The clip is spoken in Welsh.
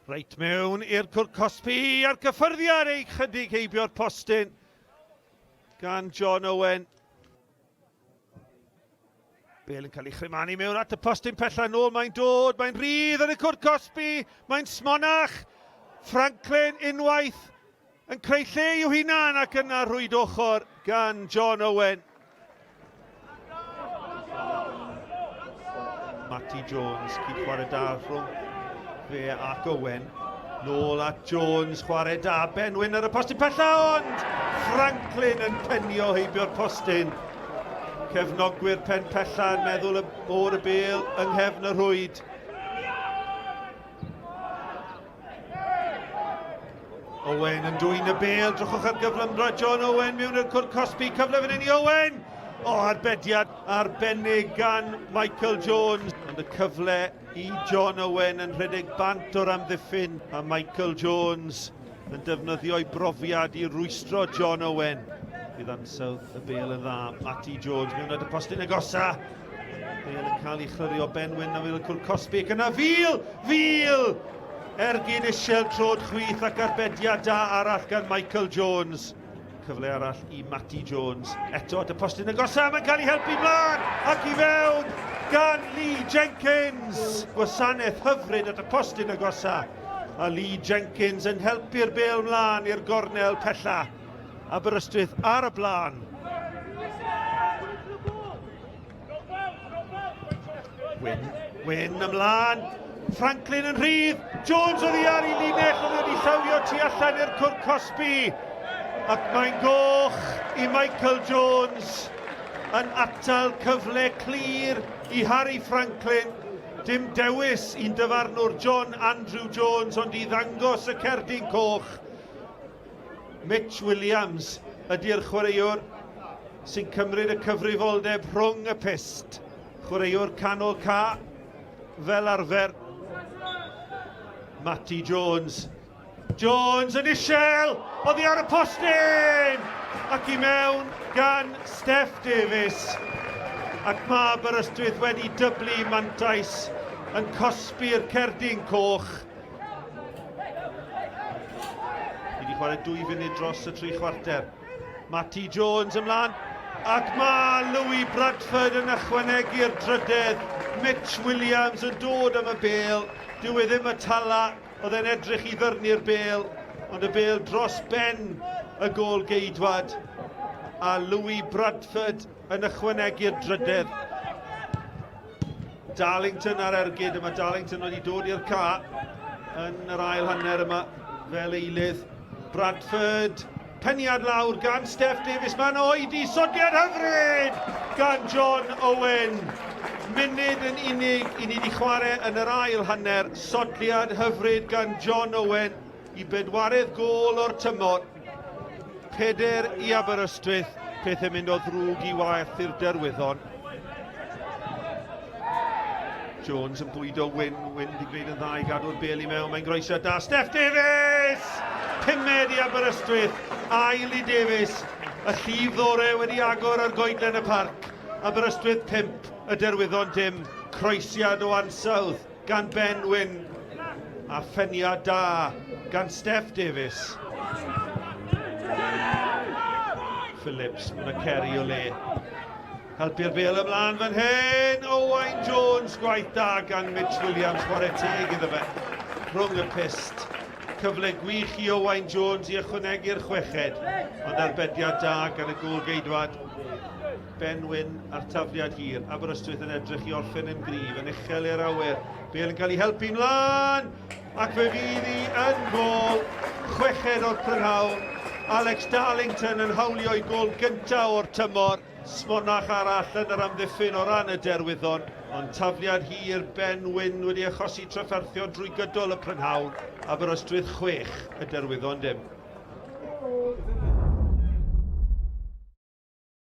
Reit mewn i'r cwrt cosbi a'r cyffyrddiad ei chydig heibio'r postyn gan John Owen. Bale yn cael ei chrymanu mewn at y postyn pella nôl, mae'n dod, mae'n rhydd yn y cwrt cosbi, mae'n smonach. Franklin unwaith yn creu lle i'w hunan ac yna rwyd ochr gan John Owen. Matty Jones, cyd chwarae da rhwng fe ac Owen. Nôl at Jones, chwarae da, Benwyn ar y postyn pella, ond Franklin yn penio heibio'r postyn. Cefnogwyr pen pella yn meddwl o'r y bêl yng nghefn y rwyd. Owen yn dwyn y bêl, drychwch ar gyflymdra John Owen mewn i'r cwrt cosbi, cyfle fan hyn i Owen! O, arbediad arbennig gan Michael Jones. Ond y cyfle i John Owen yn rhedeg bant o'r amddiffyn, a Michael Jones yn defnyddio'i brofiad i rwystro John Owen. Bydd ansawdd y bêl yn dda, Matty Jones mewn at y postyn agosa. Bêl yn cael ei chlyrio Benwyn am y cwrt cosbi, ac yna fil! Ergyd isiel trod chwith ac arbediad da arall gan Michael Jones. Cyfle arall i Matty Jones. Eto at y postyn agosa, mae'n cael ei helpu mlaen ac i fewn gan Lee Jenkins. Gwasanaeth hyfryd at y postyn agosa. A Lee Jenkins yn helpu'r bêl mlaen i'r gornel pella. Aberystwyth ar y blaen. Wyn ymlaen. Franklin yn rhydd. Jones oedd ar ei linell, oedd wedi llawio tu allan i'r cwrt cosbi. Ac mae'n goch i Michael Jones yn atal cyfle clir i Harry Franklin. Dim dewis i'n dyfarnwr John Andrew Jones, ond i ddangos y cerdyn coch. Mitch Williams ydy'r chwaraewr sy'n cymryd y cyfrifoldeb rhwng y pist. Chwaraewr canol ca fel arfer. Matty Jones. Jones yn isiel, oedd hi ar y postyn! Ac i mewn gan Steph Davies. Ac mae Aberystwyth wedi dyblu mantais yn cosbi'r cerdyn coch. Wedi chwarae 2 funud dros y 3 chwarter. Matty Jones ymlaen. Ac mae Louis Bradford yn ychwanegu'r drydedd. Mitch Williams yn dod am y bêl. Dyw e ddim y tala, oedd e'n edrych i ddyrnu'r bêl, ond y bêl dros ben y gôl geidwad. A Louis Bradford yn ychwanegu'r drydedd. Darlington ar ergyd yma, Darlington wedi dod i'r ca yn yr ail hanner yma fel eilydd. Bradford, peniad lawr gan Steph Davies, mae'n oedi, sodiad hyfryd gan John Owen. Munud yn unig i ni wedi chwarae yn yr ail hanner, sodliad hyfryd gan John Owen i bedwaredd gôl o'r tymor. 4 i Aberystwyth, pethau'n mynd o ddrwg i waith i'r Derwyddon. Jones yn bwydo Wyn wedi gwneud yn dda i gadw'r bêl i mewn, mae'n groesio da. Steph Davies! 5 i Aberystwyth, ail i Davies. Y llif ddorau wedi agor ar goedlen y parc. Aberystwyth 5, y Derwyddon dim. Croesiad o ansawdd gan Benwyn. A pheniad da gan Steph Davies. Phillips, mae'n ceri o le. Helpu'r bêl ymlaen fan hyn. Owain Jones, gwaith da gan Mitch Williams, chwarae teg iddo fe. Rhwng y pist. Cyfle gwych i Owain Jones i ychwanegu'r chweched. Ond arbediad da gan y gôl geidwad. Benwyn ar tafliad hir. Aberystwyth yn edrych i orffen yn gryf, yn uchel i'r awyr. Bêl yn cael ei helpu mlaen. Ac fe fydd hi yn gôl. Chweched o'r prynhawn. Alex Darlington yn hawlio i gôl gyntaf o'r tymor. Smonach arall yn yr amddiffyn o ran y Derwyddon. Ond tafliad hir, Benwyn wedi achosi trafferthio drwy gydol y prynhawn. Aberystwyth 6, y Derwyddon dim.